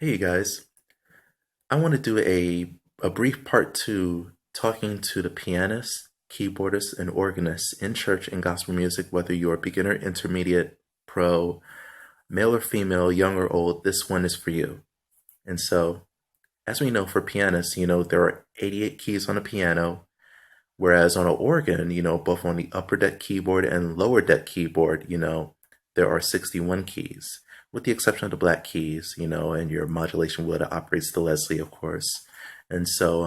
Hey guys, I want to do a brief part two talking to the pianists, keyboardists, and organists in church and gospel music, whether you're a beginner, intermediate, pro, male or female, young or old, this one is for you. And so, as we know for pianists, there are 88 keys on a piano, whereas on an organ, both on the upper deck keyboard and lower deck keyboard, there are 61 keys, with the exception of the black keys, and your modulation wheel that operates the Leslie, of course. And so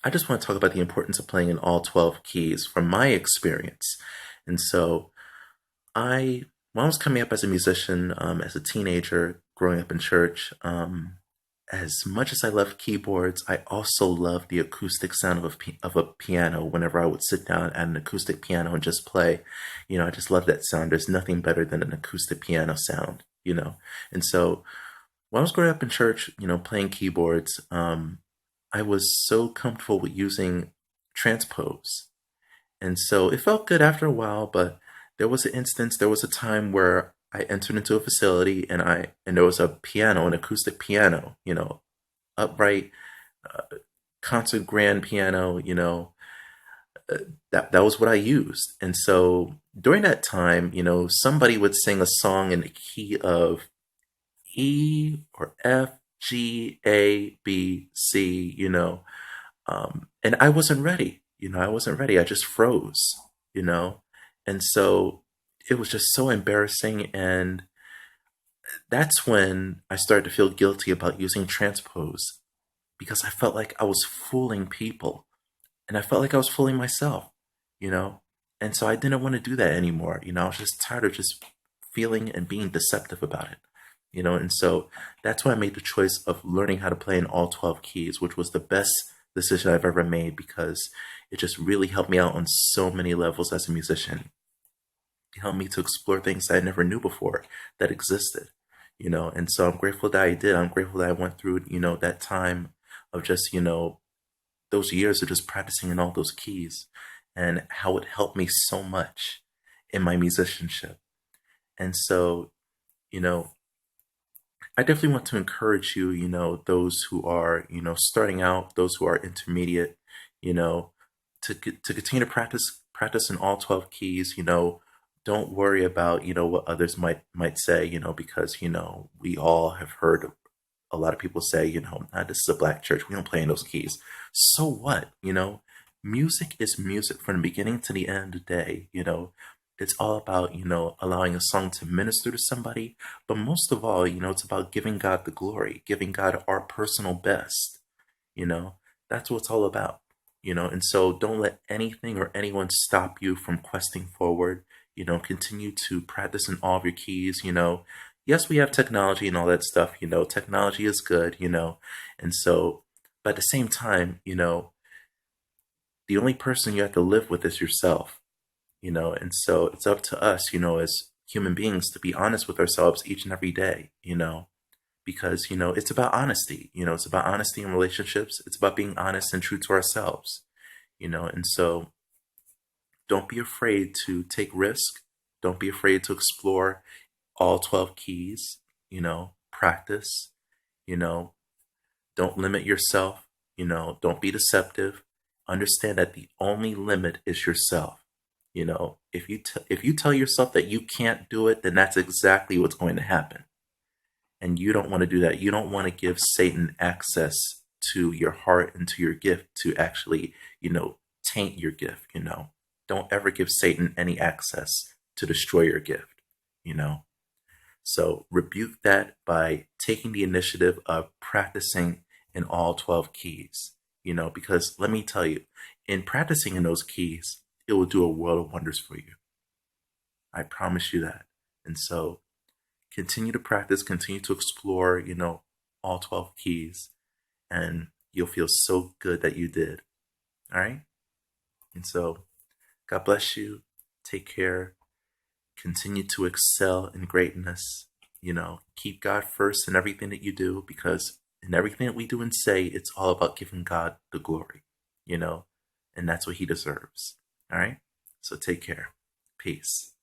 I just want to talk about the importance of playing in all 12 keys from my experience. And so when I was coming up as a musician, as a teenager, growing up in church, as much as I love keyboards, I also love the acoustic sound of a piano. Whenever I would sit down at an acoustic piano and just play, I just love that sound. There's nothing better than an acoustic piano sound, And so when I was growing up in church, playing keyboards, I was so comfortable with using transpose. And so it felt good after a while, but there was a time where I entered into a facility and there was a piano, an acoustic piano, upright concert grand piano, that was what I used. And so during that time, somebody would sing a song in the key of E or F, G, A, B, C, and I wasn't ready. I wasn't ready. I just froze, you know, and so it was just so embarrassing. And that's when I started to feel guilty about using transpose because I felt like I was fooling people and I felt like I was fooling myself, you know, and so I didn't want to do that anymore. I was just tired of just feeling and being deceptive about it. And so that's why I made the choice of learning how to play in all 12 keys, which was the best decision I've ever made because it just really helped me out on so many levels as a musician. It helped me to explore things I never knew before that existed, and so I'm grateful that I did. I'm grateful that I went through, that time of just, those years of just practicing in all those keys and how it helped me so much in my musicianship. And so, you know, I definitely want to encourage you, those who are, starting out, those who are intermediate, you know, to continue to practice in all 12 keys, don't worry about, what others might say, because, we all have heard a lot of people say, this is a black church, we don't play in those keys. So what? Music is music from the beginning to the end of the day, it's all about, allowing a song to minister to somebody. But most of all, it's about giving God the glory, giving God our personal best. You know, that's what it's all about. And so don't let anything or anyone stop you from questing forward. Continue to practice in all of your keys. Yes, we have technology and all that stuff. Technology is good, and so, but at the same time, the only person you have to live with is yourself, and so it's up to us, as human beings to be honest with ourselves each and every day, because, it's about honesty, it's about honesty in relationships. It's about being honest and true to ourselves, and so don't be afraid to take risk. Don't be afraid to explore all 12 keys, practice, you know, don't limit yourself, don't be deceptive. Understand that the only limit is yourself. If you tell yourself that you can't do it, then that's exactly what's going to happen. And you don't want to do that. You don't want to give Satan access to your heart and to your gift to actually, taint your gift, Don't ever give Satan any access to destroy your gift, you know. So rebuke that by taking the initiative of practicing in all 12 keys, because let me tell you, in practicing in those keys, it will do a world of wonders for you. I promise you that. And so continue to practice, continue to explore, all 12 keys, and you'll feel so good that you did. All right. And so God bless you. Take care. Continue to excel in greatness. Keep God first in everything that you do, because in everything that we do and say, it's all about giving God the glory, and that's what He deserves. All right. So take care. Peace.